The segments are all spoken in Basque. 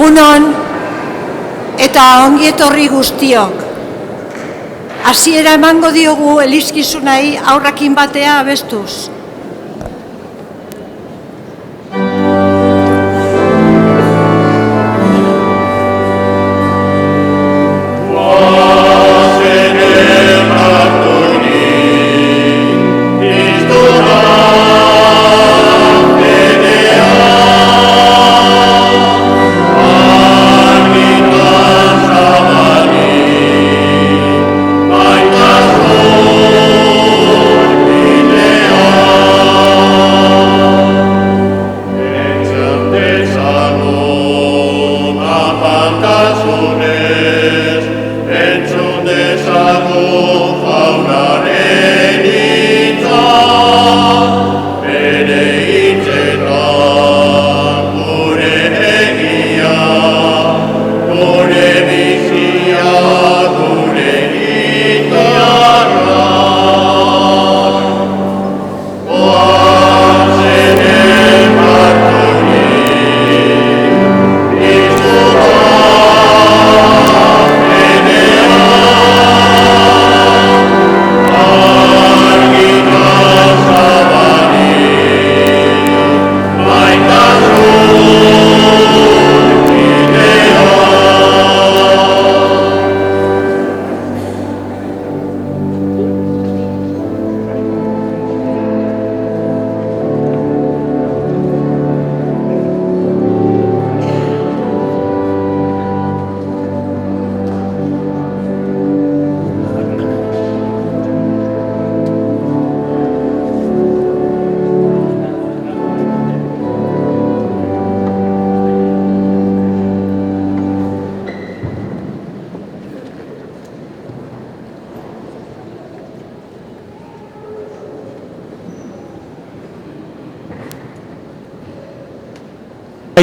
Egunon eta ongi etorri guztiok. Hasiera emango diogu elizkizunei aurrakin batea abestuz.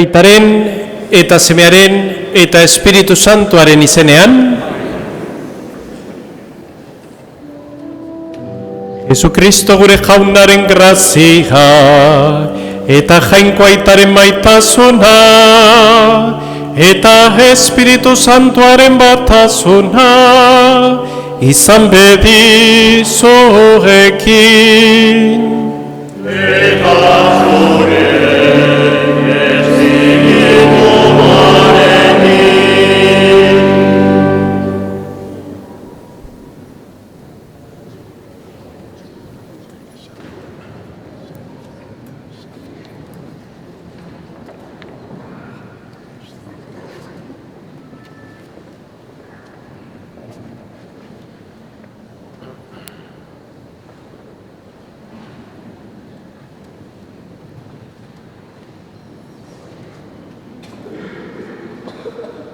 Aitaren eta Semearen eta Espiritu Santuaren izenean, Jesukristo gure jaunaren grazia eta jainko Aitaren maitasuna eta Espiritu Santuaren batasuna izan bedi zuekin.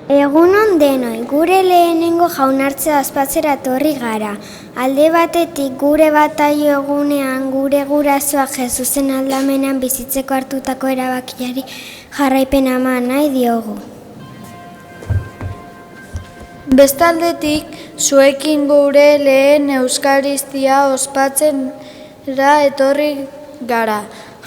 Egunon denoi, gure lehenengo jaunartzea ospatzera etorri gara. Alde batetik gure bataio egunean gure gurasoak Jesusen aldamenean bizitzeko hartutako erabakiari jarraipen eman nahi diogu. Bestaldetik, zuekin gure lehen euskaristia ospatzera etorri gara.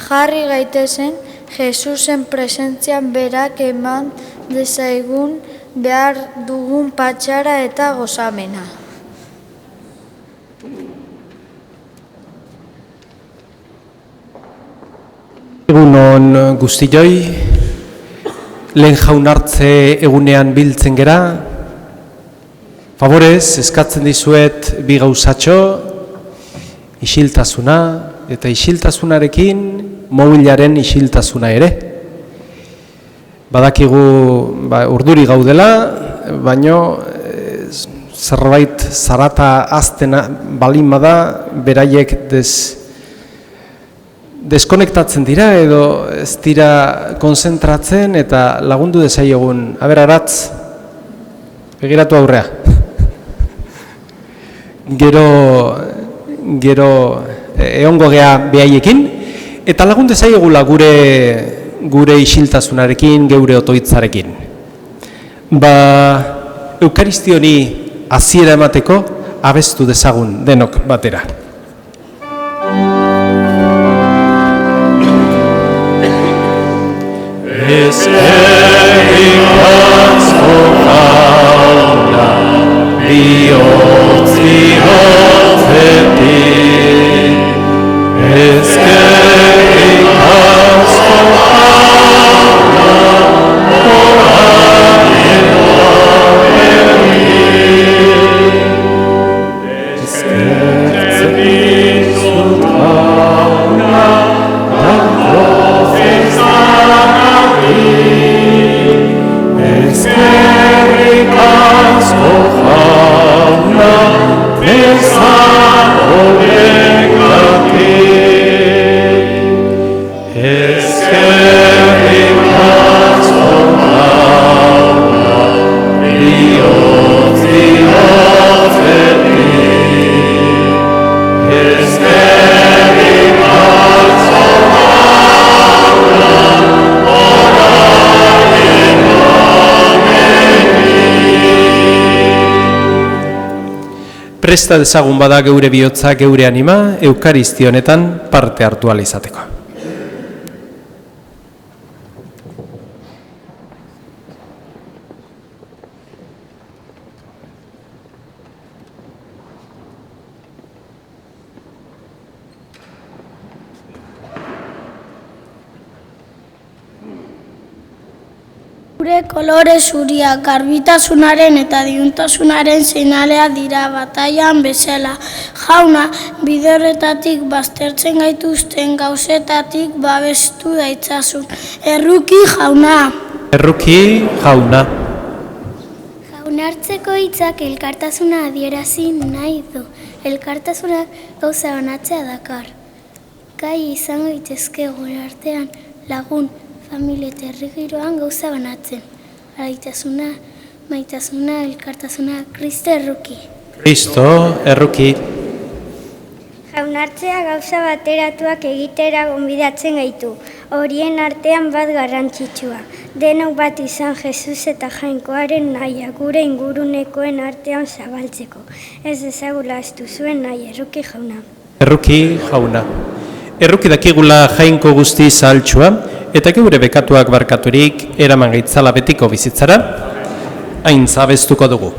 Jarri gaitezen Jesusen presentzian berak eman dezaigun behar dugun patxara eta gozamena. Egunon guztioi, lehen jaunartze egunean biltzen gera. Favorez, eskatzen dizuet bi gauzatxo, isiltasuna eta isiltasunarekin mobilaren isiltasuna ere. Badakigu urduri gaudela, baino zerbait zarata aztena balin bada, beraiek deskonektatzen dira edo ez dira konzentratzen eta lagundu dezaiegun. Aber, aratz, begiratu aurrea. Gero egongo gea behaiekin, eta lagundu dezaiegula gure isiltasunarekin, geure otoitzarekin. Eukaristioni hasiera emateko abestu dezagun denok batera. Eskerrik asko jauna, bihotz bihotzetik. Eskerrik asko jauna, orain horretik. Eskertzen dizut jauna, eskerrik asko jauna, bezan horregatik. Eskerrik asko jauna, bihotz bihotzetik. Eskerrik asko jauna, orain presta dezagun bada geure bihotza, geure anima, Eukaristi honetan parte hartu ahal izateko. Gure kolore zuriak garbitasunaren eta diuntasunaren seinalea dira bataian bezala. Jauna, bide horretatik baztertzen gaituzten gauzetatik babestu daitzasun. Erruki jauna! Erruki jauna! Jaunartzeko hitzak elkartasuna adierazi nahi du. Elkartasunak gauza banatzea dakar. Gai izango daitezke gure artean lagun, familia eta herri giroan gauza banatzen. Alaitasuna, maitasuna, elkartasuna, Kristo erruki. Kristo erruki. Jaunartzea gauza bateratuak egitera gonbidatzen gaitu. Horien artean bat garrantzitsua. Denok bat izan Jesus eta Jainkoaren nahia gure ingurunekoen artean zabaltzeko. Ez ezagula ez duzuen nahi, erruki jauna. Erruki jauna. Erruki dakigula Jainko guzti zahaltsua, eta geure bekatuak barkaturik eraman gaitzala betiko bizitzara, hain zabestuko dugu.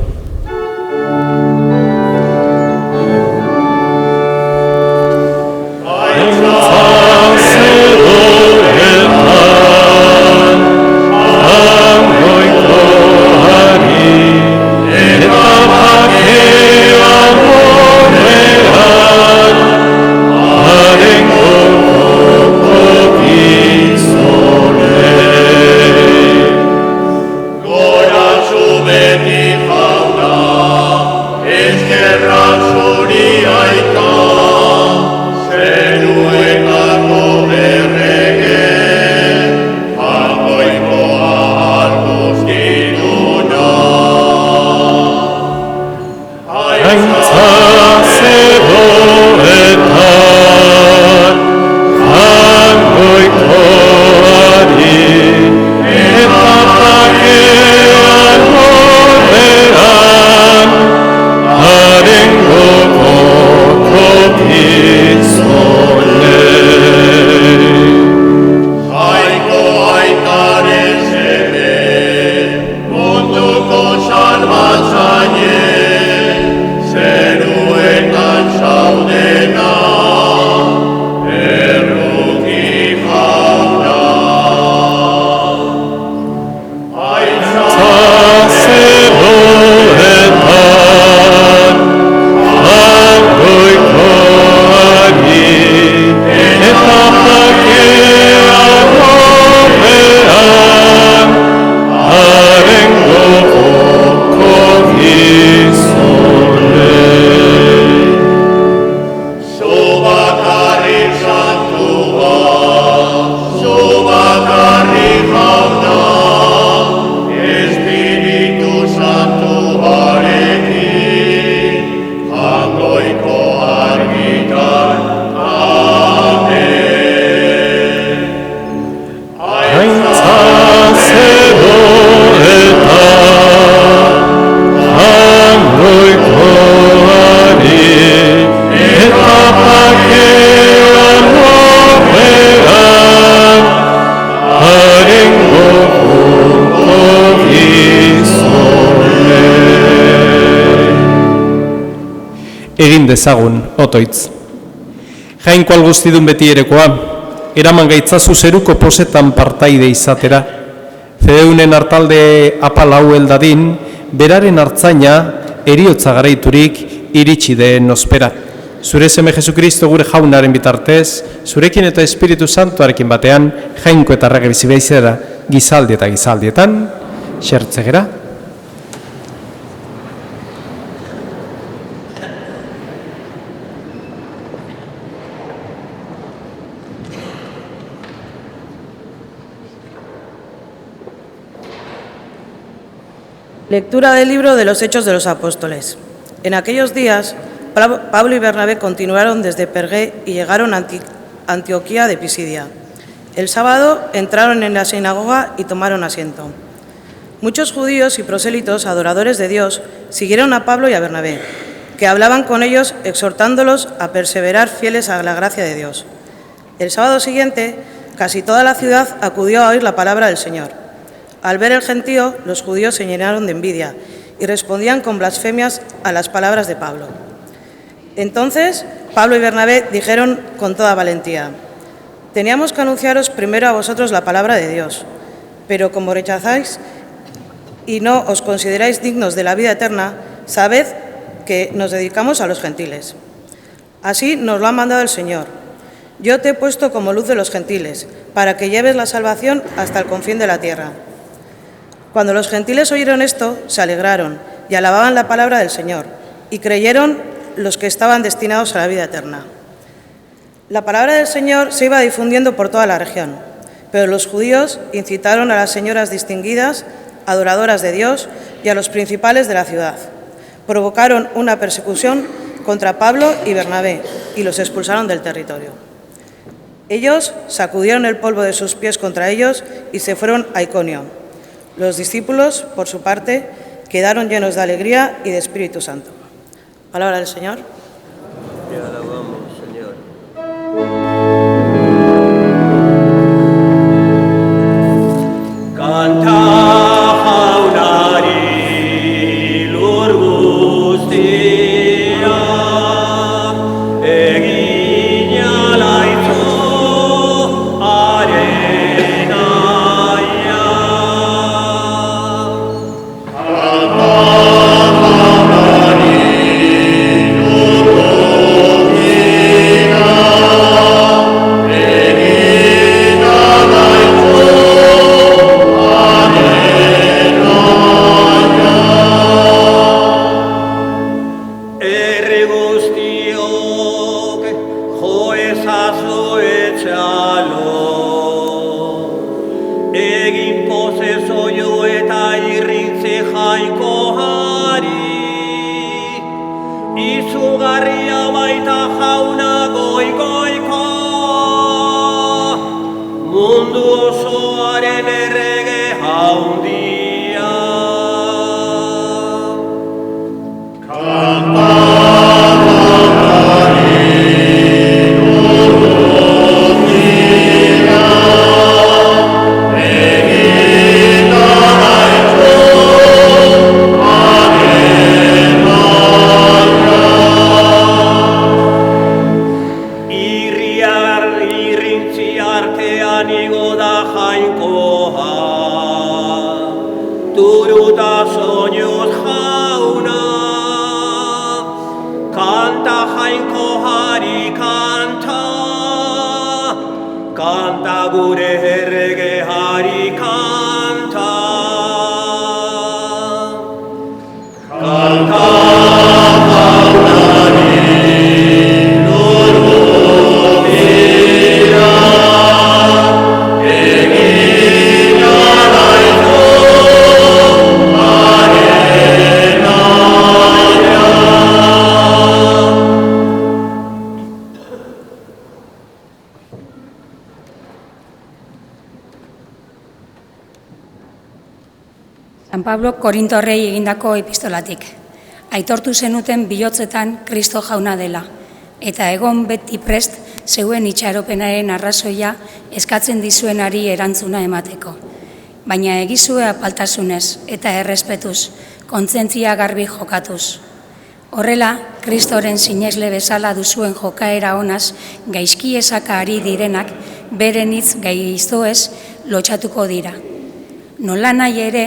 Beti jauna. egin dezagun otoitz. Jainko algustidun beti erekoa, eraman gaitzazu zeruko posetan partaide izatera. Fedeunen hartalde apal hau heldadin, beraren hartzaina eriotza garaiturik iritsi den ospera. Zure seme Jesukristo gure jaunaren bitartez, zurekin eta Espiritu Santuarekin batean, jainko eta errege bizi behizera, gizaldi eta gizaldietan, xertzegera. Lectura del libro de los Hechos de los Apóstoles. En aquellos días, Pablo y Bernabé continuaron desde Pergé y llegaron a Antioquía de Pisidia. El sábado entraron en la sinagoga y tomaron asiento. Muchos judíos y prosélitos, adoradores de Dios, siguieron a Pablo y a Bernabé, que hablaban con ellos exhortándolos a perseverar fieles a la gracia de Dios. El sábado siguiente, casi toda la ciudad acudió a oír la palabra del Señor. Al ver el gentío, los judíos se llenaron de envidia y respondían con blasfemias a las palabras de Pablo. Entonces, Pablo y Bernabé dijeron con toda valentía: teníamos que anunciaros primero a vosotros la palabra de Dios, pero como rechazáis y no os consideráis dignos de la vida eterna, sabed que nos dedicamos a los gentiles. Así nos lo ha mandado el Señor. Yo te he puesto como luz de los gentiles, para que lleves la salvación hasta el confín de la tierra. Cuando los gentiles oyeron esto, se alegraron y alababan la palabra del Señor, y creyeron los que estaban destinados a la vida eterna. La palabra del Señor se iba difundiendo por toda la región, pero los judíos incitaron a las señoras distinguidas, adoradoras de Dios, y a los principales de la ciudad. Provocaron una persecución contra Pablo y Bernabé y los expulsaron del territorio. Ellos sacudieron el polvo de sus pies contra ellos y se fueron a Iconio. Los discípulos, por su parte, quedaron llenos de alegría y de Espíritu Santo. Palabra del Señor. Te alabamos, Señor. Canta jaunari lur guztia, egin alaitzo arenaia. San Pablo Korintorrei egindako epistolatik. Aitortu zenuten bihotzetan Kristo jauna dela, eta egon beti prest zeuen itxaropenaren arrazoia eskatzen dizuenari erantzuna emateko. Baina egizue apaltasunez eta errespetuz, kontzentzia garbi jokatuz. Horrela, Kristoren sinesle bezala duzuen jokaera honaz, gaizki esaka ari direnak, beren hitz gaiztoez lotxatuko dira. Nola nahi ere,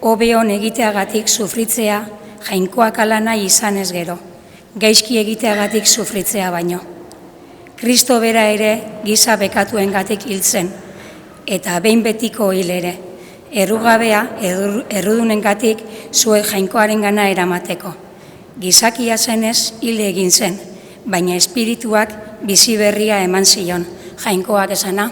hobe hon egiteagatik sufritzea, jainkoak ala nahi izanez gero, gaizki egiteagatik sufritzea baino. Kristo bera ere giza bekatuengatik hil zen, eta behin betiko hil ere, errugabea errudunengatik zuek jainkoarengana eramateko. Gizakia zenez hil egin zen, baina espirituak bizi berria eman zion, jainkoak esana.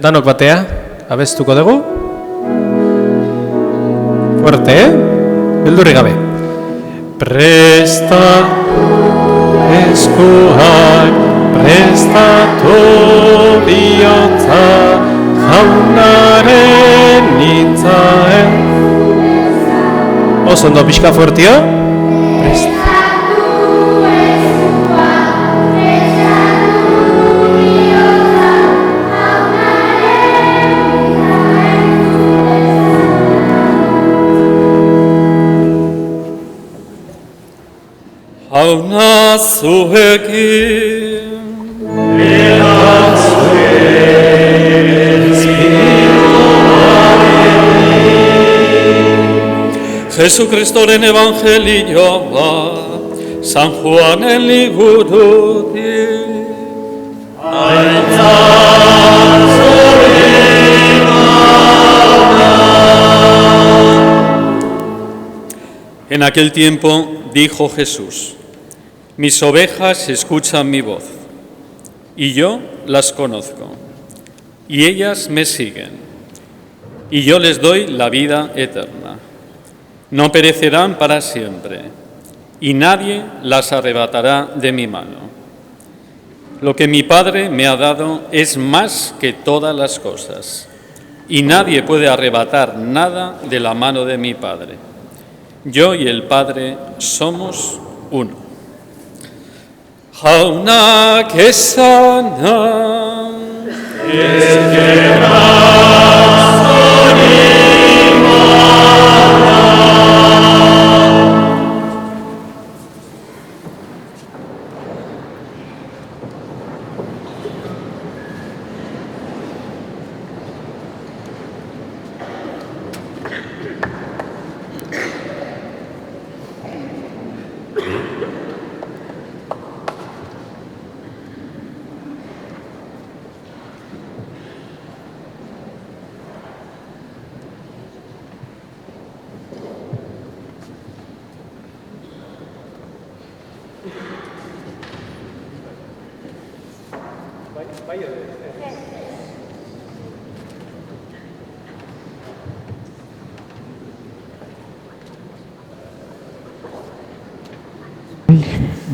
Danok batea, abestuko dugu. Fuerte, beldurri gabe. Presta eskuak, prestatu bihotza, jaunaren hitzaen. Oso ondo, pixka fuertio. Jauna zuekin Jesukristoren evangelioa San Juanen liburutik En aquel tiempo dijo Jesús: mis ovejas escuchan mi voz, y yo las conozco, y ellas me siguen, y yo les doy la vida eterna. No perecerán para siempre, y nadie las arrebatará de mi mano. Lo que mi Padre me ha dado es más que todas las cosas, y nadie puede arrebatar nada de la mano de mi Padre. Yo y el Padre somos uno. Jaunak esana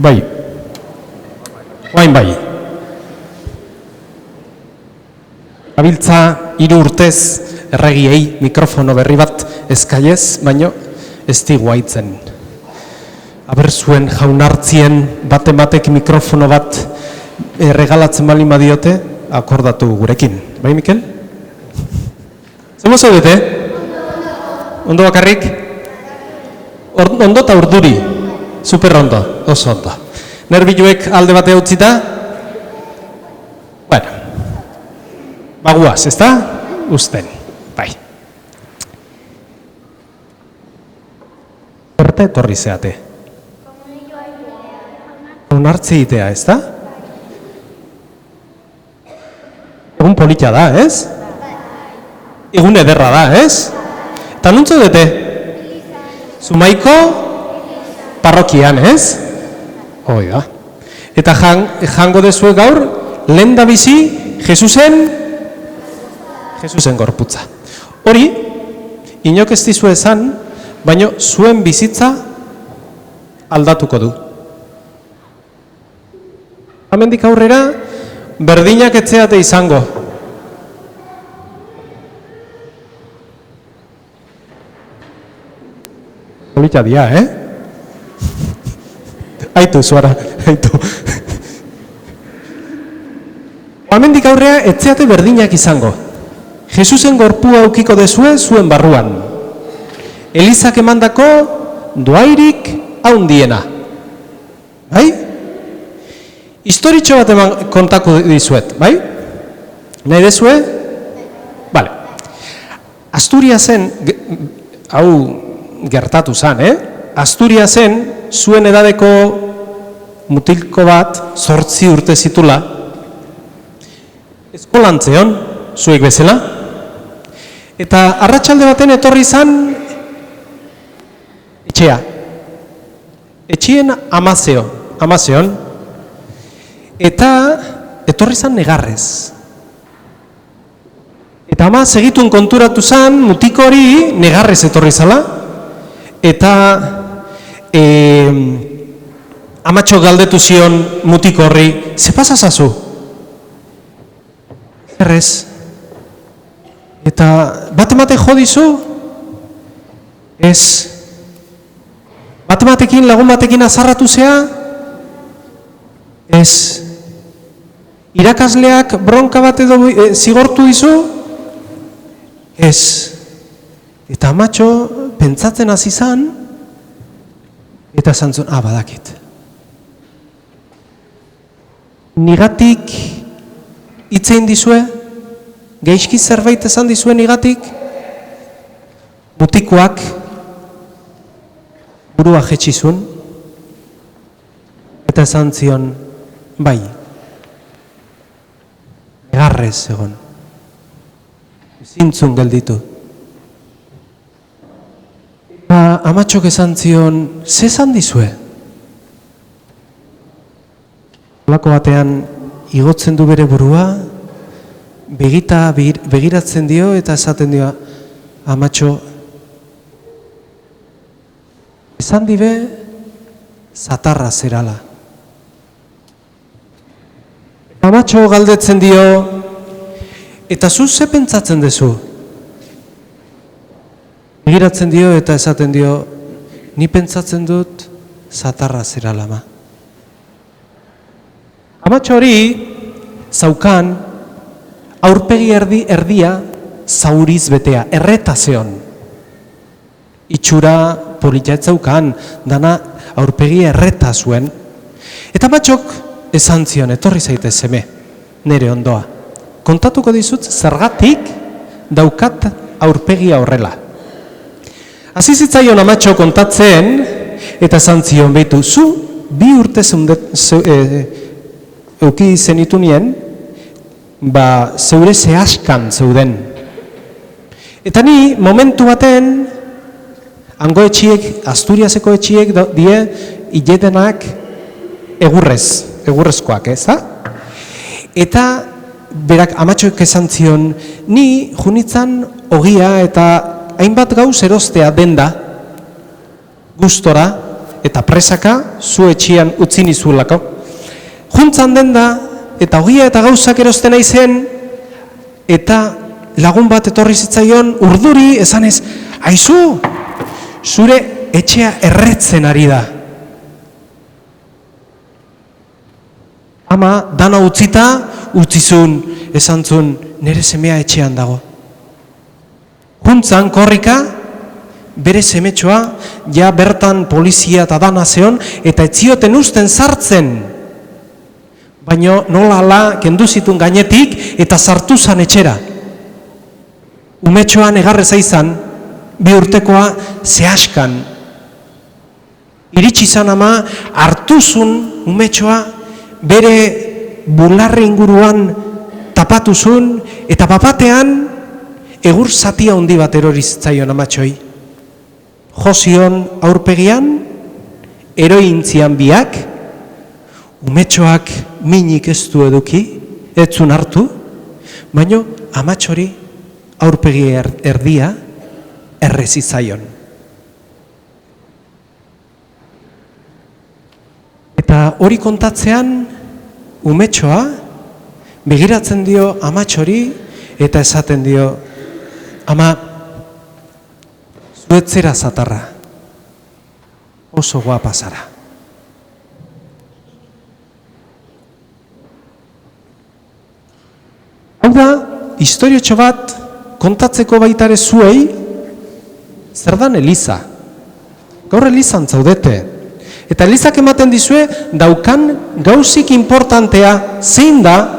Bai, oain bai. Gabiltza 3 urtez erregiei mikrofono berri bat eskaiez, baino ez digu haitzen. Aber zuen jaunartzien batek mikrofono bat regalatzen bali madiote, akordatu gurekin. Bai, Mikel? Zemo zaudete? Ondo bakarrik? Ondo eta urduri? Super ondo, oso ondo. Nerbiluek alde batea utzita? Bueno, baguaz, ezta? Uzten, bai. Horte etorri zeate. Onartze itea, ezta? Egun polita da, ez? Egun ederra da, ez? Eta nuntzo dute? Zumaiko parrokian, ez? Hoi da. Eta jango dezue gaur, lehen da bizi, Jesusen gorputza. Hori, inok ez dizu esan, baino zuen bizitza aldatuko du. Hemendik aurrera, berdinak etzeate izango. Polita dia, Aitu, zuara, aitu. Hemendik aurrea etzeate berdinak izango. Jesusen gorpua aukiko dezue zuen barruan. Elizak emandako doairik haundiena. Bai? Historitxo bat eman kontako dizuet, bai? Nahi dezue? Bale. Asturiasen, hau gertatu zan, Asturiasen zuen edadeko mutilko bat 8 urte zitula eskolantzeon, zuek bezala. Eta arratsalde baten etorri zan etxea. Etxien amazeon. Eta etorri zan negarrez. Eta ama segitun konturatu zan mutiko hori negarrez etorri zala. Eta amatxo galdetu zion mutiko horri, ze pasa zazu? Errez. Eta bat-emate jo dizu? Ez. Bat-ematekin, lagun batekin azarratu zea? Ez. Irakasleak bronka bat edo zigortu dizu? Ez. Eta amatxo pentsatzen hasi zan, eta zantzun, badakit. Nigatik hitzein dizue? Gaizki zerbait esan dizue nigatik? Mutikoak burua jetxizun, eta esan zion, bai, negarrez egon, zintzun gelditu. Eta amatxok esan zion, ze esan dizue? Olako batean igotzen du bere burua, begiratzen dio eta esaten dio, amatxo, esan dibe, zatarra zerala. Amatxo galdetzen dio, eta zu ze pentsatzen dezu? Begiratzen dio eta esaten dio, ni pentsatzen dut zatarra zerala ma. Amatxo hori zaukan aurpegi erdia zauriz betea, erreta zeon. Itxura polita ez zaukan, dana aurpegi erreta zuen. Eta amatxok esan zion, etorri zaitez seme, nere ondoa. Kontatuko dizut zergatik daukat aurpegia horrela. Hasi zitzaion amatxo kontatzen, eta esan zion, behitu, zu 2 urte euki zenitu nien, zeure zehaskan zeuden. Eta ni, momentu baten, hango etxiek, Asturiaseko etxiek die, hiletenak egurrezkoak, ez da? Eta berak amatxoek esan zion, ni junitzan ogia eta hainbat gauz erostea denda, gustora eta presaka zu etxian utzi nizulako. Juntzan denda eta ogia eta gauzak erosten aizen, eta lagun bat etorri zitzaion urduri esanez, aizu, zure etxea erretzen ari da. Ama, dana utzita, utzizun, esantzun, nire semea etxean dago. Juntzan, korrika, bere semetxoa, ja bertan polizia eta dana zeon, eta etzioten usten sartzen. Baina nola ala kendu zitun gainetik, eta sartu zan etxera. Umetxoa negarreza izan, 2 urtekoa zehaskan. Iritsi zan ama, hartuzun umetxoa, bere bularri inguruan tapatuzun, eta papatean egur zatia handi bat erori zitzaion amatxoi. Jozion aurpegian, erointzian biak, umetxoak minik ez du eduki, etzun hartu, baino amatxori aurpegi erdia errezitzaion. Eta hori kontatzean, umetxoa begiratzen dio amatxori eta esaten dio, ama, zuetzera zatarra, oso guapa zara. Hau da, historiotxo bat kontatzeko baitare zuei, zer dan Eliza? Gaur Elizan zaudete. Eta Elizak ematen dizue, daukan gauzik importantea zein da,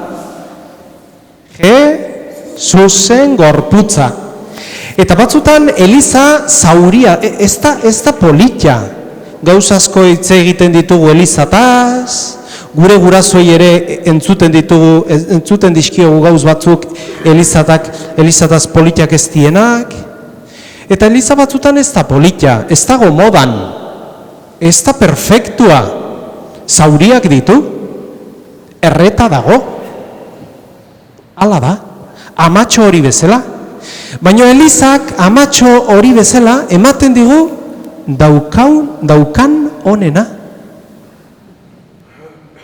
Jesusen gorputza. Eta batzutan Eliza zauria, ez da politia. Gauzazko hitz egiten ditugu Elizataz, gure gurasoei ere entzuten dizkiogu gauz batzuk Elizataz politiak ez dienak. Eta Eliza batzutan ez da politia, ez dago modan, ez da perfektua. Zauriak ditu, erreta dago. Hala da, amatxo hori bezala. Baina Elizak amatxo hori bezala ematen digu daukan onena.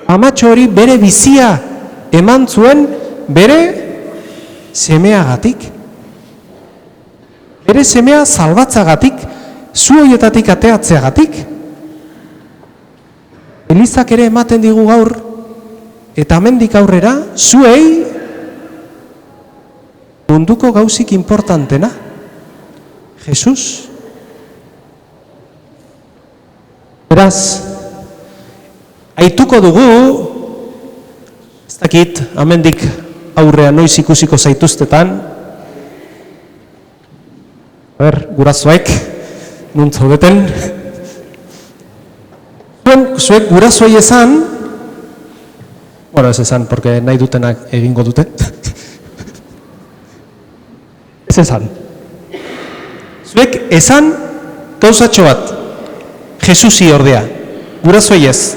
Amatxo hori bere bizia eman zuen bere semeagatik. Bere semea salbatzagatik, zu horietatik ateatzeagatik. Elizak ere ematen digu gaur, eta hemendik aurrera, zuei munduko gauzik importantena, Jesus. Beraz, aituko dugu, ez dakit, hemendik aurrea noiz ikusiko zaituztetan, gurasoek, nuntzo beten, zuek gurasoei esan, bueno, ez esan, porque nahi dutenak egingo dute, ez esan. Zuek esan gauzatxo bat, Jesusi ordea, gurasoei ez,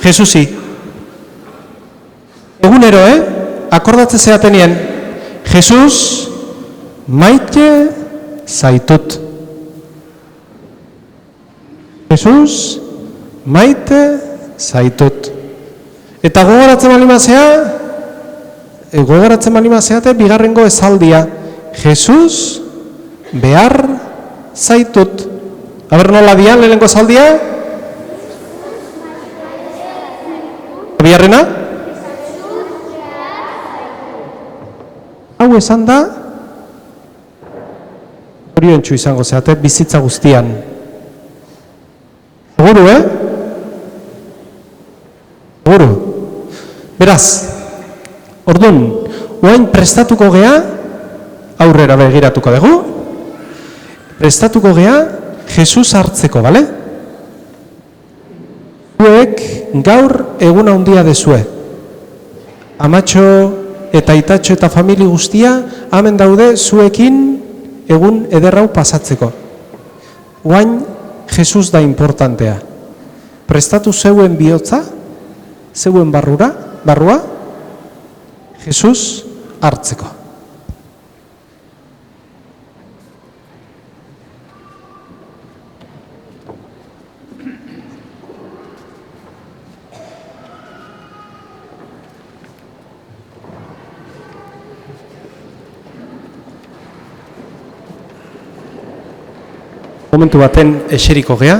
Jesusi. Egunero, akordatzen zeatenien, Jesus maite zaitut. Jesus maite zaitut. Eta gogoratzen balimazeate bigarrengo esaldia. Jesus behar zaitut. Aber nola dian lehenengo esaldia? Bigarrena? Hau esan da, oriontsu izango zeate, bizitza guztian. Seguru, Seguru. Beraz, orduan, oain prestatuko gea, aurrera begiratuko dugu, prestatuko gea, Jesus hartzeko, bale? Zuek gaur egun handia dezue. Amatxo eta itatxo eta famili guztia, hemen daude zuekin egun ederrau pasatzeko. Oain, Jesus da importantea. Prestatu zeuen bihotza, zeuen barrua, Jesus hartzeko. Momentu baten eseriko gea.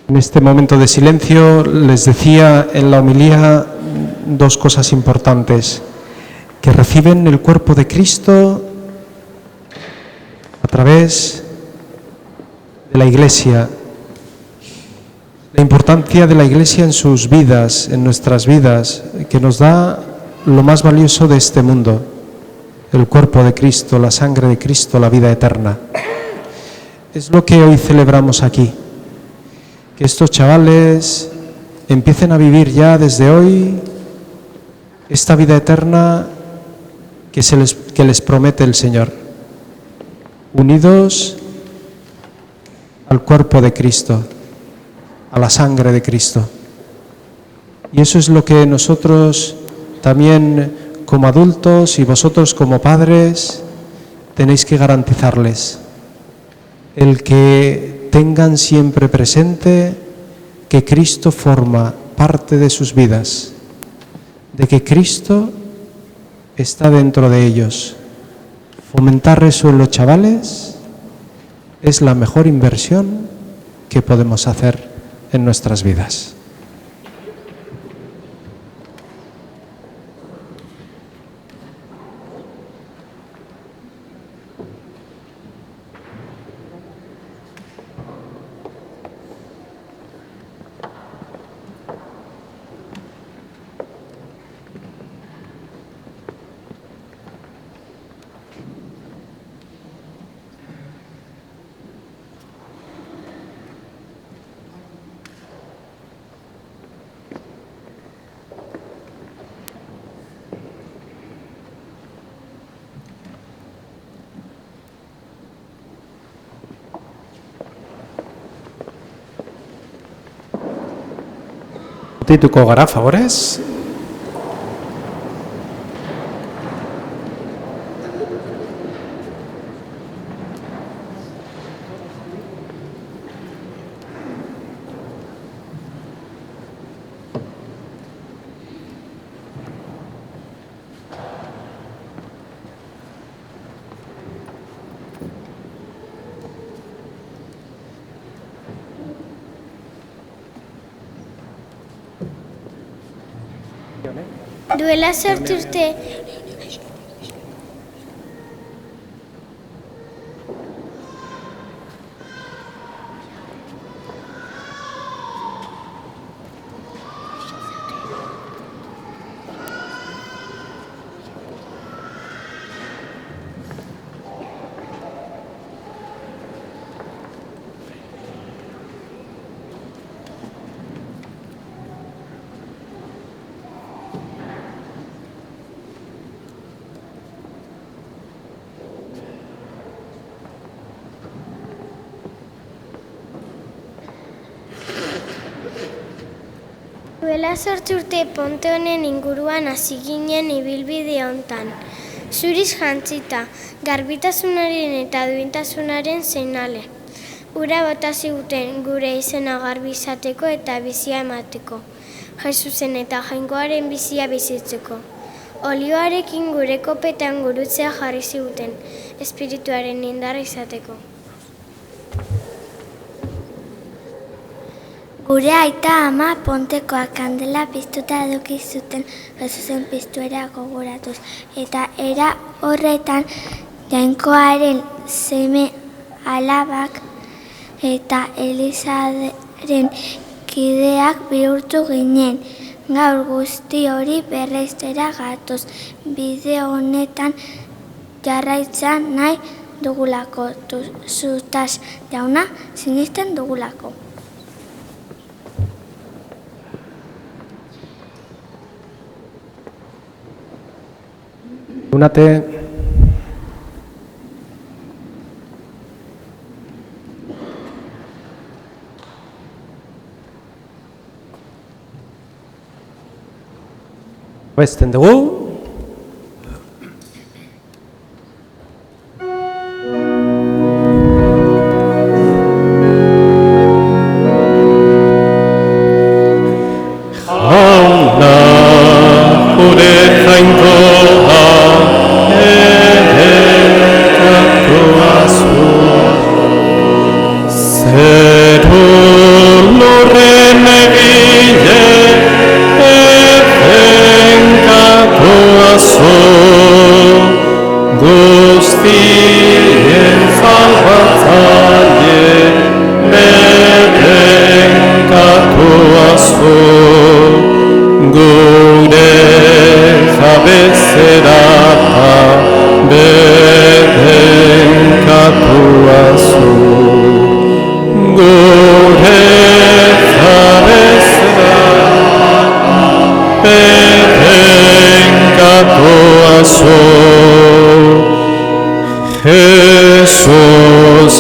En este momento de silencio les decía en la homilía dos cosas importantes, que reciben el cuerpo de Cristo a través de la Iglesia, la importancia de la Iglesia en sus vidas, en nuestras vidas, que nos da lo más valioso de este mundo, el cuerpo de Cristo, la sangre de Cristo, la vida eterna. Es lo que hoy celebramos aquí. Que estos chavales empiecen a vivir ya desde hoy esta vida eterna que les promete el Señor, unidos al cuerpo de Cristo, a la sangre de Cristo. Y eso es lo que nosotros también como adultos y vosotros como padres tenéis que garantizarles. El que tengan siempre presente que Cristo forma parte de sus vidas, de que Cristo está dentro de ellos. Fomentar eso en los chavales es la mejor inversión que podemos hacer en nuestras vidas. Dituko gara, favorez. Duela 8 urte, ponte honen inguruan hasi ginen ibilbide hontan. Zuriz jantzita, garbitasunaren eta duintasunaren seinale. Ura bota ziguten gure izena garbi izateko eta bizia emateko. Jesusen eta Jainkoaren bizia bizitzeko. Olioarekin gure kopetan gurutzea jarri ziguten, espirituaren indarra izateko. Gure aita ama pontekoak kandela piztuta eduki zuten Jesusen piztuera gogoratuz. Eta era horretan Jainkoaren seme alabak eta Elizaren kideak bihurtu ginen. Gaur guzti hori berreiztera gatoz. Bide honetan jarraitzan nahi dugulako. Zutaz jauna sinisten dugulako. Unate. Besten dugu.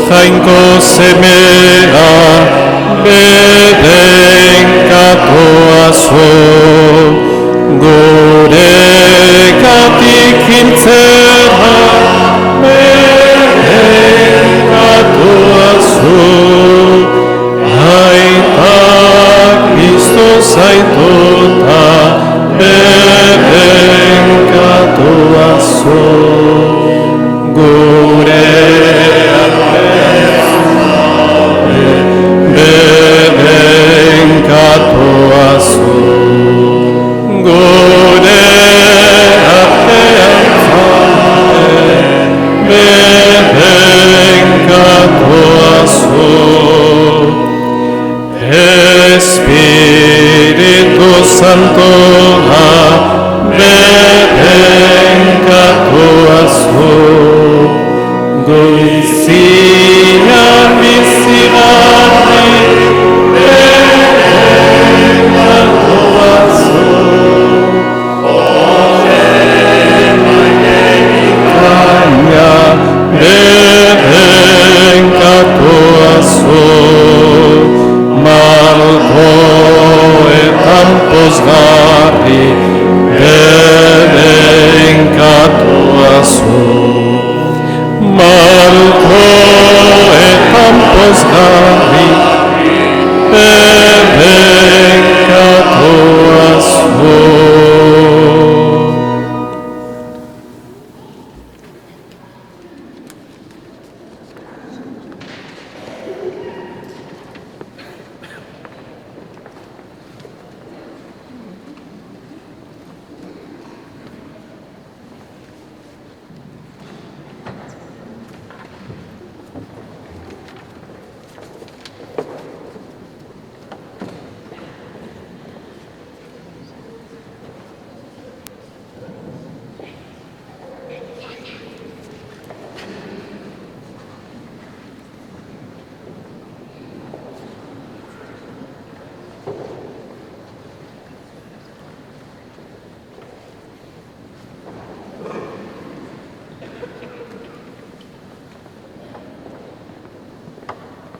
jainko semea, bedenkatoa zu, gure gatik hiltzera, bedenkatoa zu, aita Kristo zaituta, bedenkatoa zu, gure bedenkatoa zu, gure artean zaude, bedenkatoa zu. Espiritu Santoa, bedenkatoa zu, goizian bizi garri, bedenkatoa zu, baina bedenkatoa zu, malkoetan pozgarri, bedenkatoa zu. Malkoetan pozgarri, bedenkatoa zu.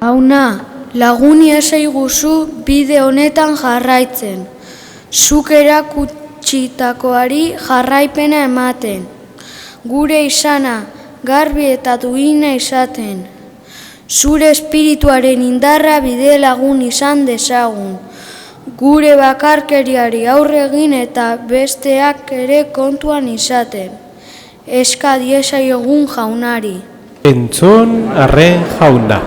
Jauna, laguni esaiguzu bide honetan jarraitzen. Zuk erakutsitakoari jarraipena ematen. Gure izana, garbi eta duina izaten. Zure espirituaren indarra bide lagun izan dezagun. Gure bakarkeriari aurre egin eta besteak ere kontuan izaten. Eska diezaiogun jaunari. Entzun arren jauna.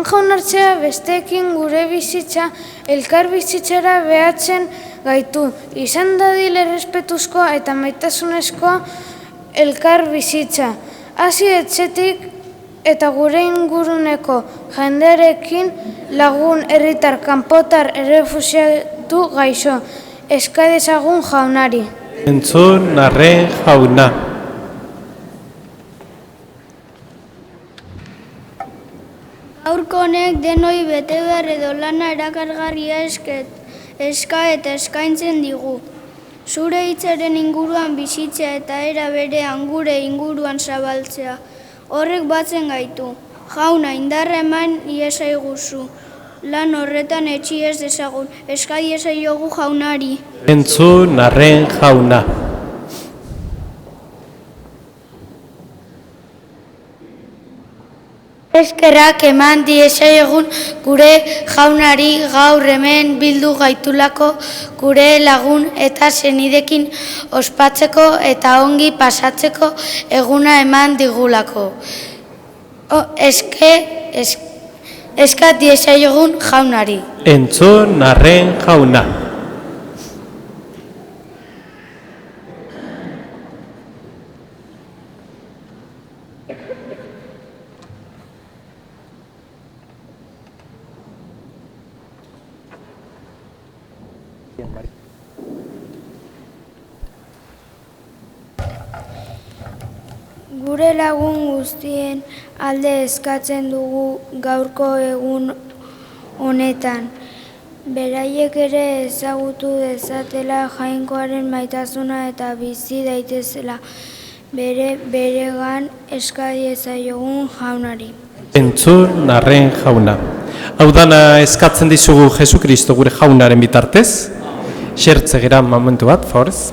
Jaunartzea besteekin gure bizitza elkar bizitzera behatzen gaitu. Izan dadil errespetuzkoa eta maitasunezkoa elkar bizitza. Hasi etxetik eta gure inguruneko jendearekin lagun, herritar, kanpotar, errefuxiatu gaixo. Eska dezagun jaunari. Entzun arren jauna. Gaurko honek denoi bete behar edo lana erakargarria eska eta eskaintzen digu. Zure hitzaren inguruan bizitzea eta era berean gure inguruan zabaltzea. Horrek batzen gaitu. Jauna, indarra eman iezaiguzu. Lan horretan etxi ez dezagun. Eska diezaiogu jaunari. Entzun arren jauna. Eskerrak eman diezaiogun gure jaunari gaur hemen bildu gaitulako gure lagun eta senidekin ospatzeko eta ongi pasatzeko eguna eman digulako. Eska diezaiogun jaunari. Entzun arren jauna. Gure lagun guztien alde eskatzen dugu gaurko egun honetan. Beraiek ere ezagutu dezatela Jainkoaren maitasuna eta bizi daitezela. beregan eska diezaiogun jaunari. Entzun arren jauna. Hau dana eskatzen dizugu Jesukristo gure jaunaren bitartez. Xertze gera momentu bat, favorez.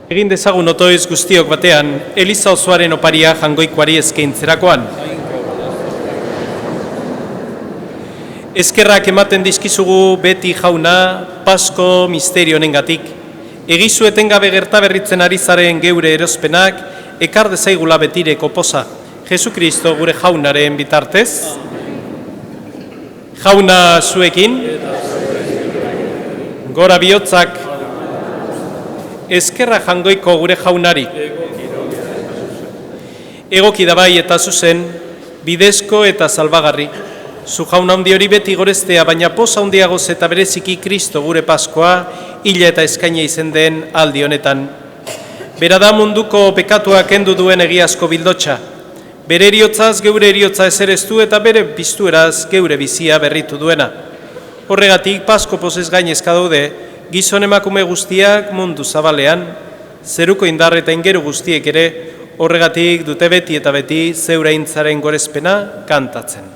Egin dezagun otoiz guztiok batean, Eliza osoaren oparia jangoikoari eskaintzerakoan. Eskerrak ematen dizkizugu beti jauna, Pasko misterio honengatik. Egizu etengabe gertaberritzen ari zaren geure erospenak, ekar dezaigula betireko poza. Jesukristo gure jaunaren bitartez. Jauna zuekin. Gora bihotzak. Eskerra jangoiko gure jaunari. Egoki da bai eta zuzen, bidezko eta salbagarri. Zu jaun handi hori beti goreztea, baina poza handiagoz eta bereziki Kristo gure Paskoa, hila eta eskaina izen den aldi honetan. Bera da munduko pekatua kendu duen egiazko bildotxa. Bere eriotzaz geure eriotza ezereztu eta bere piztueraz geure bizia berritu duena. Horregatik Pasko pozez gainezka daude, gizon emakume guztiak mundu zabalean, zeruko indar eta ingeru guztiek ere, horregatik dute beti eta beti zeure intzaren gorezpena kantatzen.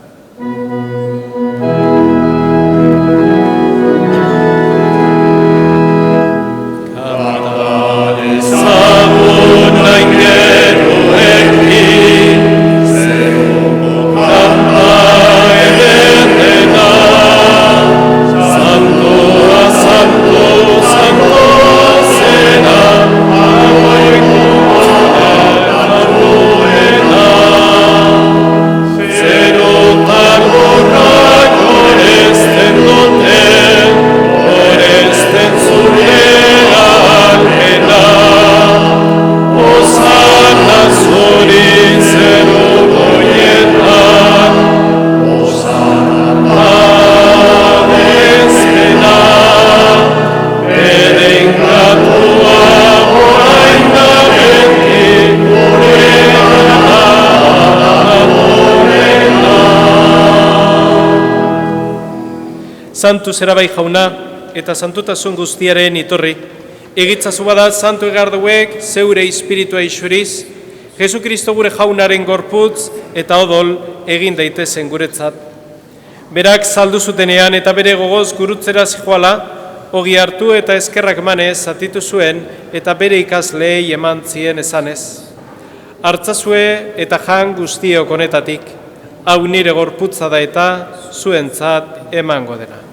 Santu zera bai jauna eta santutasun guztiaren itorri, egitzazu bada santu egarduek zeure espiritua isuriz, Jesukristo gure jaunaren gorputz eta odol egin daitezen guretzat. Berak saldu zutenean eta bere gogoz gurutzera zijoala, ogi hartu eta eskerrak emanez zatitu zuen eta bere ikasleei eman zien esanez. Hartzazue eta jan guztiok honetatik, hau nire gorputza da eta zuentzat emango dena.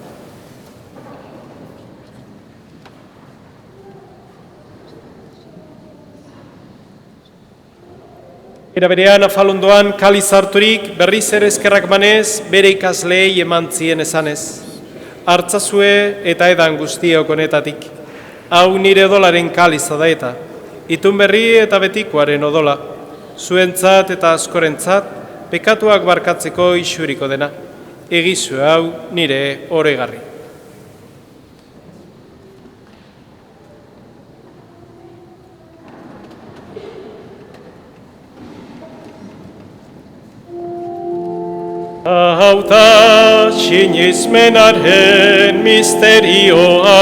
Era berean afalondoan kaliz harturik berriz ere eskerrak manez bere ikasleei eman zien esanez. Hartzazue eta edan guztiok honetatik. Hau nire odolaren kaliza da eta. Itun berri eta betikoaren odola. Zuentzat eta askorentzat pekatuak barkatzeko isuriko dena. Egizu hau nire oregarri. Hauta sinismenaren misterioa.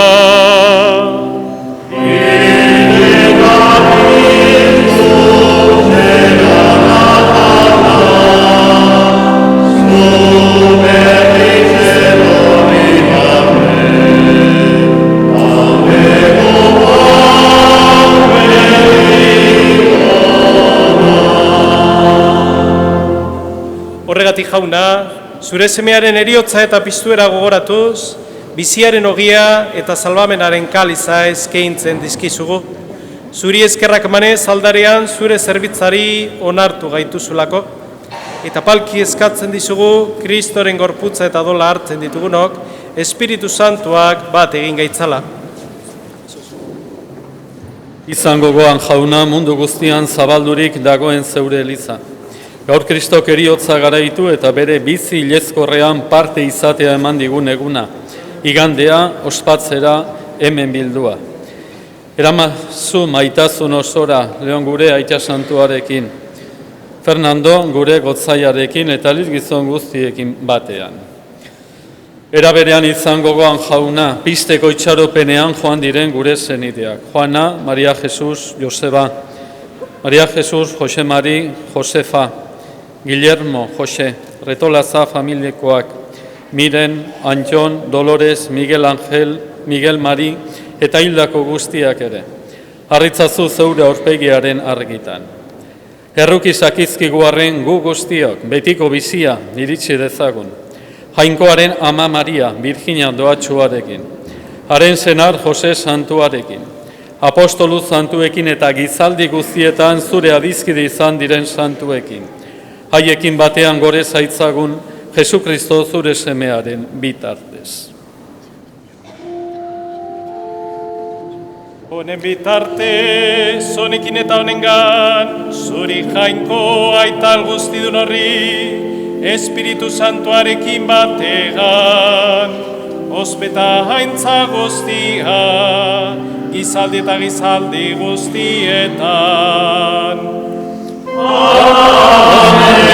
Horregatik jauna, zure semearen eriotza eta piztuera gogoratuz, biziaren ogia eta salbamenaren kaliza eskaintzen dizkizugu. Zuri eskerrak emanez aldarean zure zerbitzari onartu gaituzulako, eta palki eskatzen dizugu Kristoren gorputza eta dola hartzen ditugunok, Espiritu Santuak bat egin gaitzala. Izango goan jauna mundu guztian zabaldurik dagoen zeure eliza. Gaur Kristok eriotza garaitu eta bere bizi ilezkorrean parte izatea eman digun eguna. Igandea, ospatzera, hemen bildua. Eramazu maitasun osora, Leon gure aita santuarekin. Fernando gure gotzaiarekin eta Liz gizon guztiekin batean. Era berean izango goan jauna, pizteko itxaropenean joan diren gure zenideak. Juana, Maria Jesus, Joseba, Maria Jesus, Jose Mari, Josefa, Guillermo, Jose, Retolaza familiekoak, Miren, Anjon, Dolores, Miguel Angel, Miguel Mari eta hildako guztiak ere. Harritzazu zeure aurpegiaren argitan. Erruki sakizkigu arren gu guztiok, betiko bizia iritsi dezagun. Jainkoaren ama Maria, Virginia doatxuarekin. Haren senar Jose santuarekin. Apostolu santuekin eta gizaldi guztietan zure adizkide izan diren santuekin. Haiekin batean gore zaitzagun, Jesukristo zure semearen bitartez. Honen bitarte, zonekin eta honengan, zuri jainko aital guztidun horri, Espiritu Santuarekin bategan, ospeta haintza guztia, gizaldi eta gizaldi guztietan. Amen.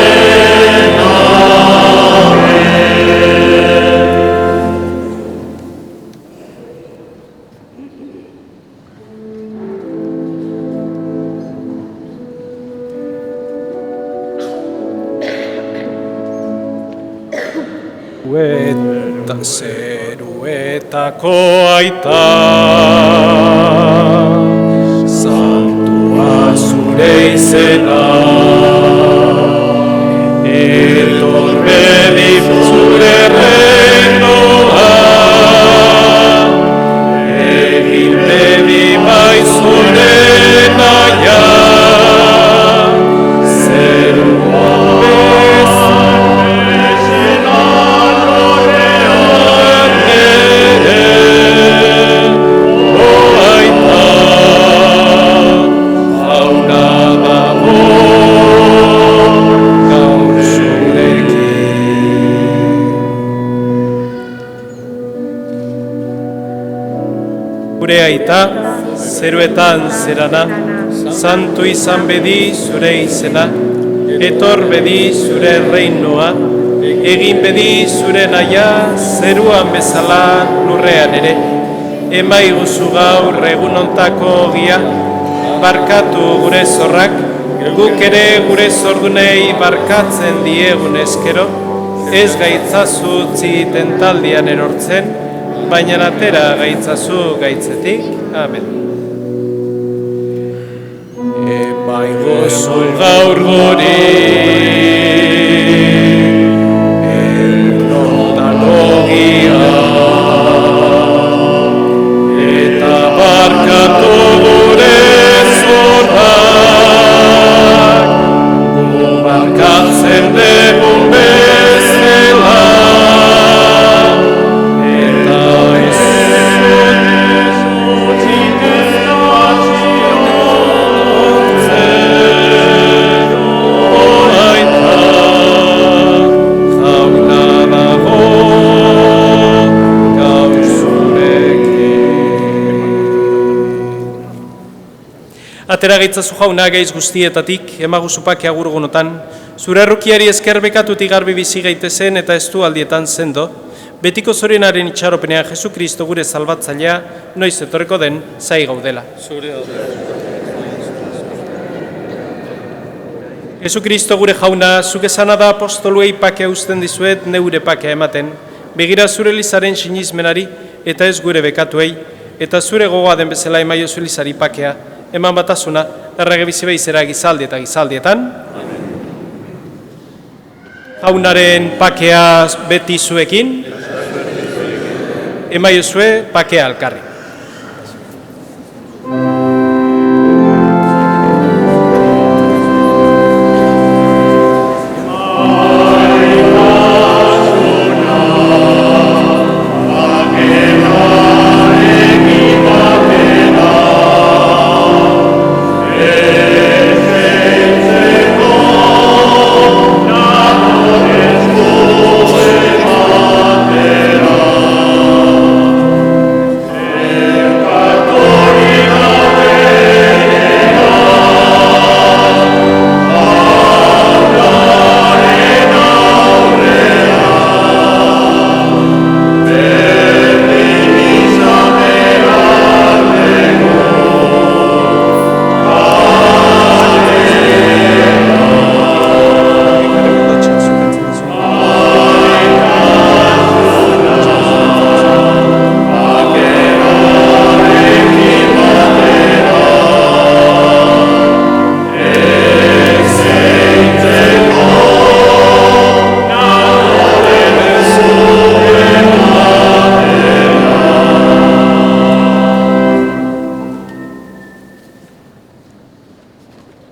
Eta zeruetako aita, santua zure izena, etor bedi zure reinoa, egin bedi bai zure naia, zeruan Gure aita, zeruetan zerana, santu izan bedi zure izena, etor bedi zure reinoa, egin bedi zure naia, zeruan bezala lurrean ere. Emaiguzu gaur egunontako ogia, barkatu gure zorrak, guk ere gure zordunei barkatzen diegun eskero, ez gaitzazu utzi tentaldian erortzen, baina atera gaitzazu gaitzetik. Amen. Emaiguzu gaur guri, elnotan ogia, eta barkatu gure zorrak, gu barkatzen degun bezala, Atera gaitzazu jauna gaiz guztietatik, emaguzu pake agurgunotan, zure errukiari esker bekatutik garbi bizi gaitezen eta ez du aldietan sendo, betiko zorenaren itxaropenean Jesukristo gure salbatzailea, noiz etorreko den, zai gaudela. Jesukristo gure jauna, zuk esana da apostoluei pakea usten dizuet neure pakea ematen, begira zure lizaren sinizmenari eta ez gure bekatuei, eta zure gogoa den bezala emaio zu lizari pakea, eman batasuna, errege bizi behizera gizaldi eta gizaldietan. Jaunaren pakea beti zuekin, emaiozue pakea alkarri.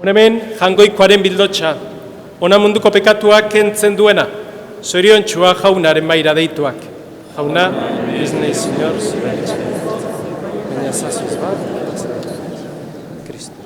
Hemen jangoikoaren bildotxa, ona munduko pekatuak kentzen duena, zorion txua jaunaren maira deituak. Jauna, ez nahi, senyor, baina zazuz bat, Kristo.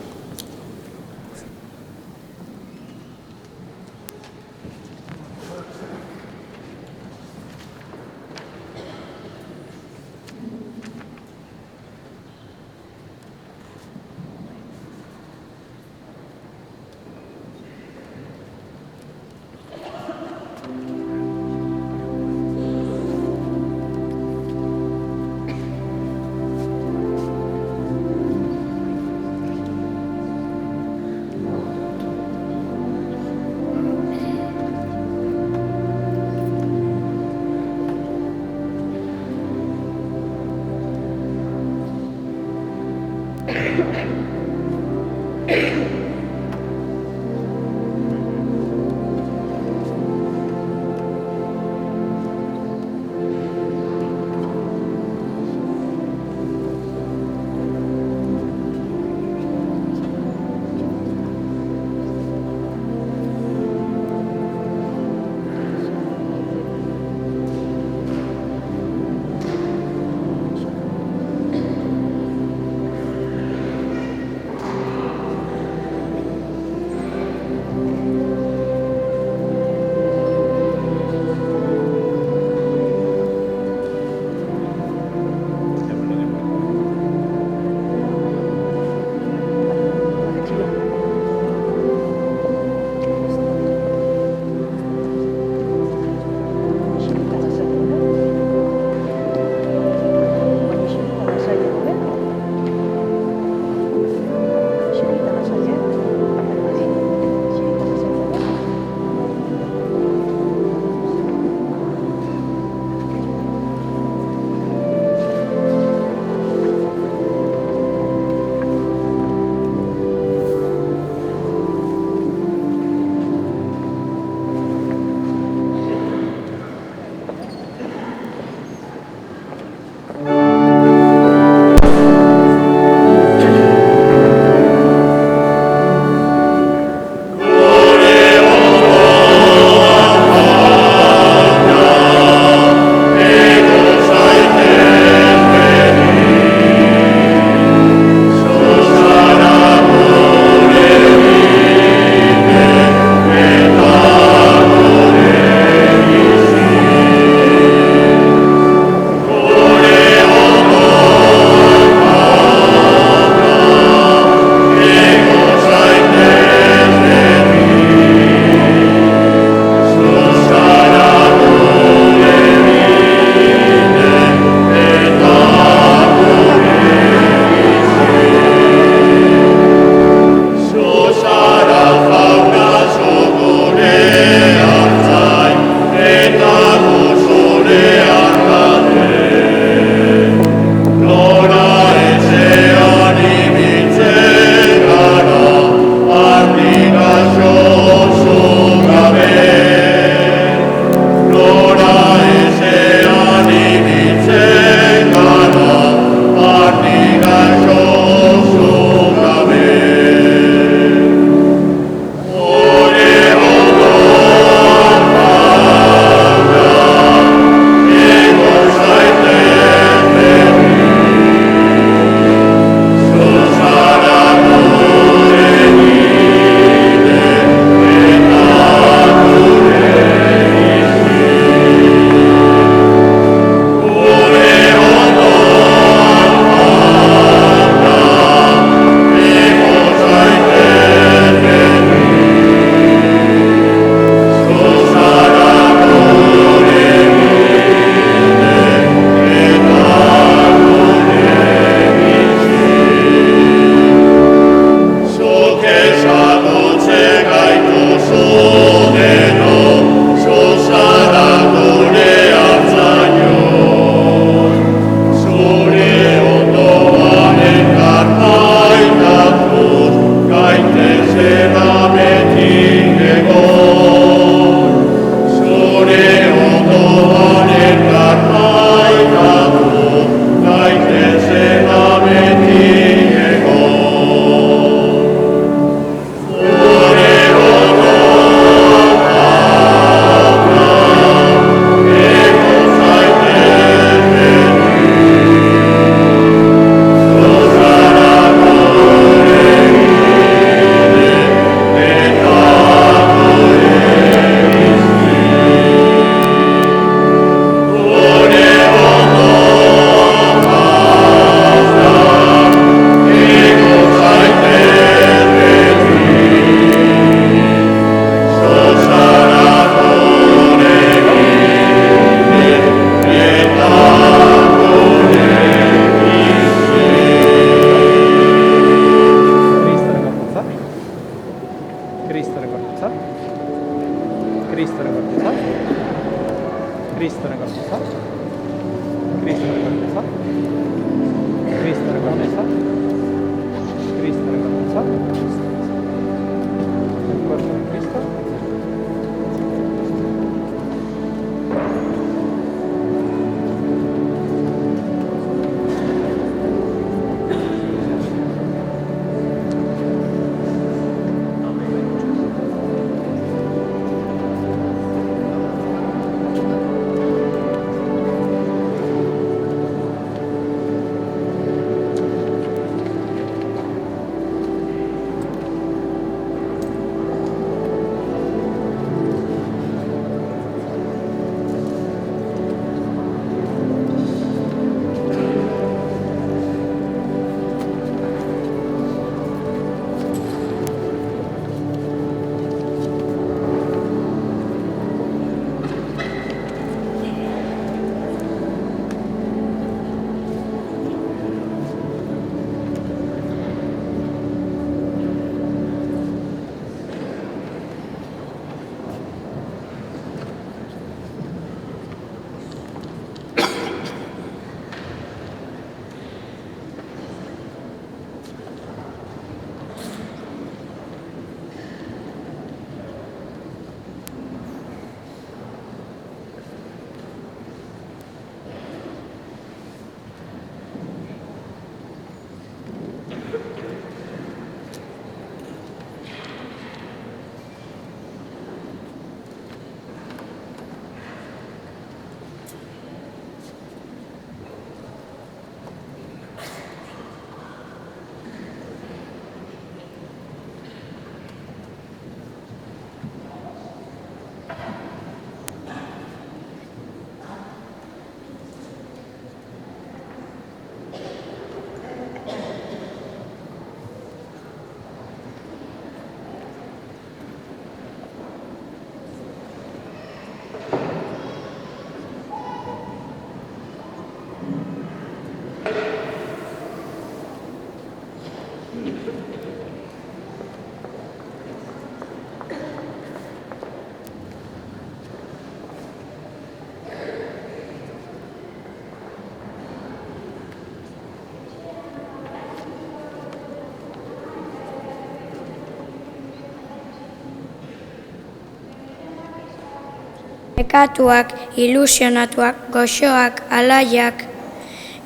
nekatuak, ilusionatuak, goxoak, alaiak,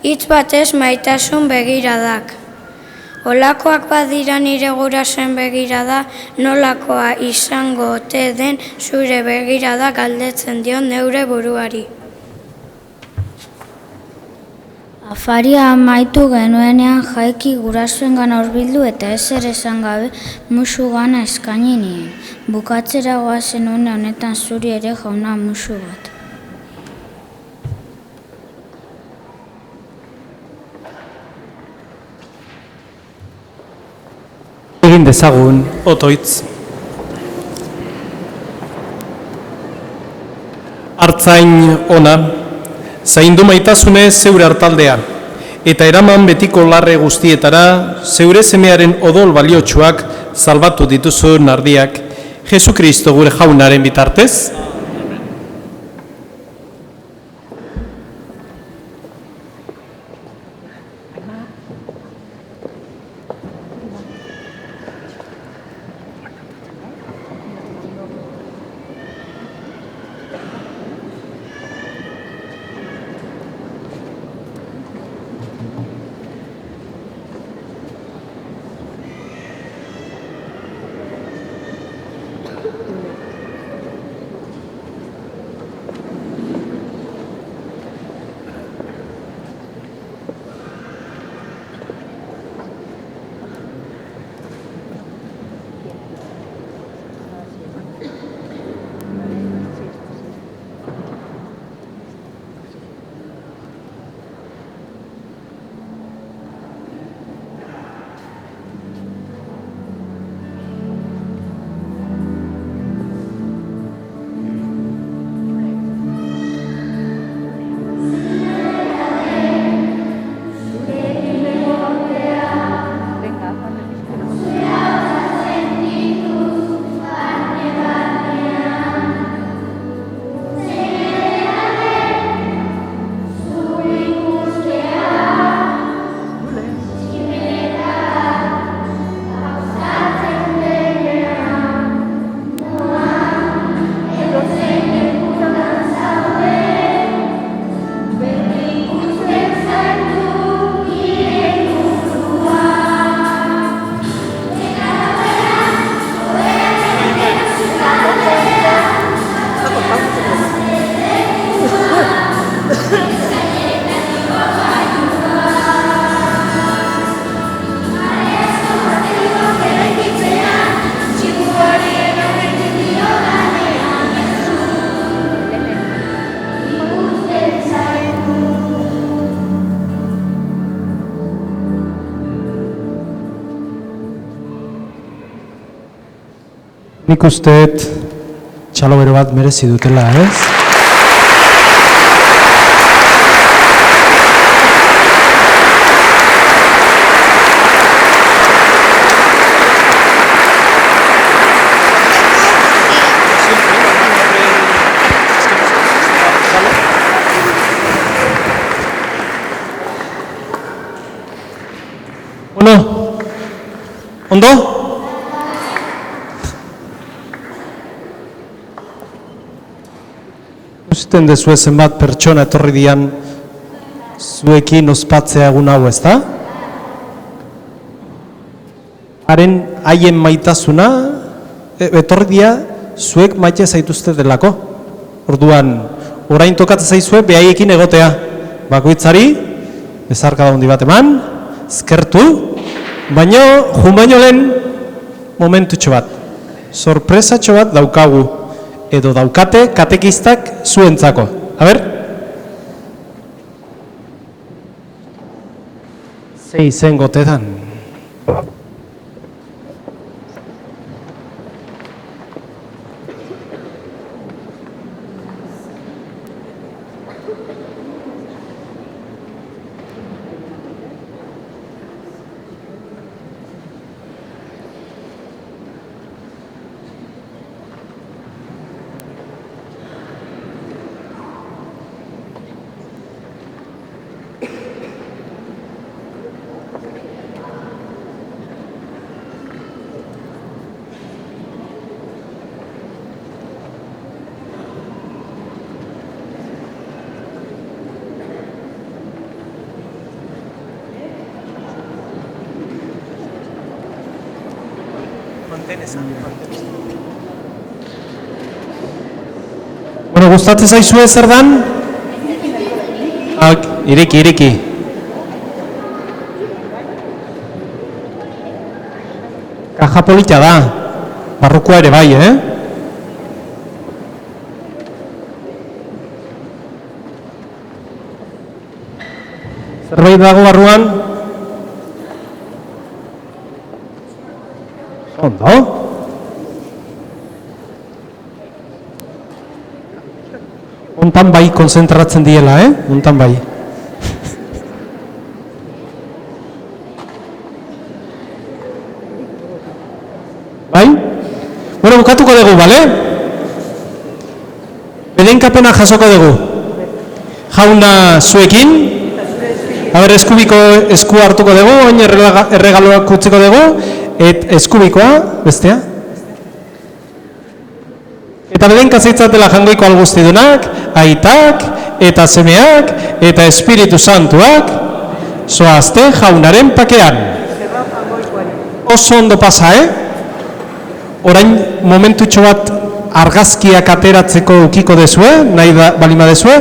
hitz batez maitasun begiradak. Olakoak badira nire gurasoen begirada, nolakoa izango ote den zure begirada galdetzen dio neure buruari. Afaria amaitu genuenean Jaiki gurasoengan hurbildu eta ezer esan gabe musu bana eskaini nien. Bukatzera goazen une honetan zuri ere jauna musu bat. Egin dezagun, Otoitz. Artzain ona, zaindu maitasunez zeure hartaldea, eta eraman betiko larre guztietara, zeure semearen odol baliotsuak salbatu dituzu nardiak, Jesu Kristo gure jaunaren bitartez. Nik usteet txalobero bat merezi dutela, ez? Bueno, ondo? Ikusten dezue zenbat pertsona etorri dian zuekin ospatzea egun hau, ezta? Haren haien maitasuna etorri dia zuek maite zaituzte delako. Orduan, orain tokatzen zaizue behaiekin egotea. Bakoitzari, bezarkada handi bat eman, eskertu, baino, jun baino lehen momentutxo bat. Sorpresatxo bat daukagu. Edo daukate katekistak zuentzako. A ber? Ze izen gotedan. Bueno, gustatzen zaizue zer dan? Ireki. Kaja polita da. Barrukoa ere bai, Zerbait dago barruan? Ondo? Hontan bai konzentratzen diela, Hontan bai. Bai? Bueno, bukatuko dugu, bale? Bedeinkapena jasoko dugu. Jauna zuekin. Eskubiko esku hartuko dugu, oin erregaloak utziko dugu. Eskubikoa, bestea. Eta bedeinka zeitzatela jangoiko alguztidunak, aitak, eta semeak, eta Espiritu Santuak, zoazte jaunaren pakean. Oso ondo pasa, Orain momentutxo bat argazkiak ateratzeko ukiko dezue, nahi balima dezue,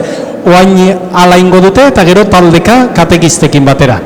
oain ala ingo dute eta gero taldeka katekiztekin batera.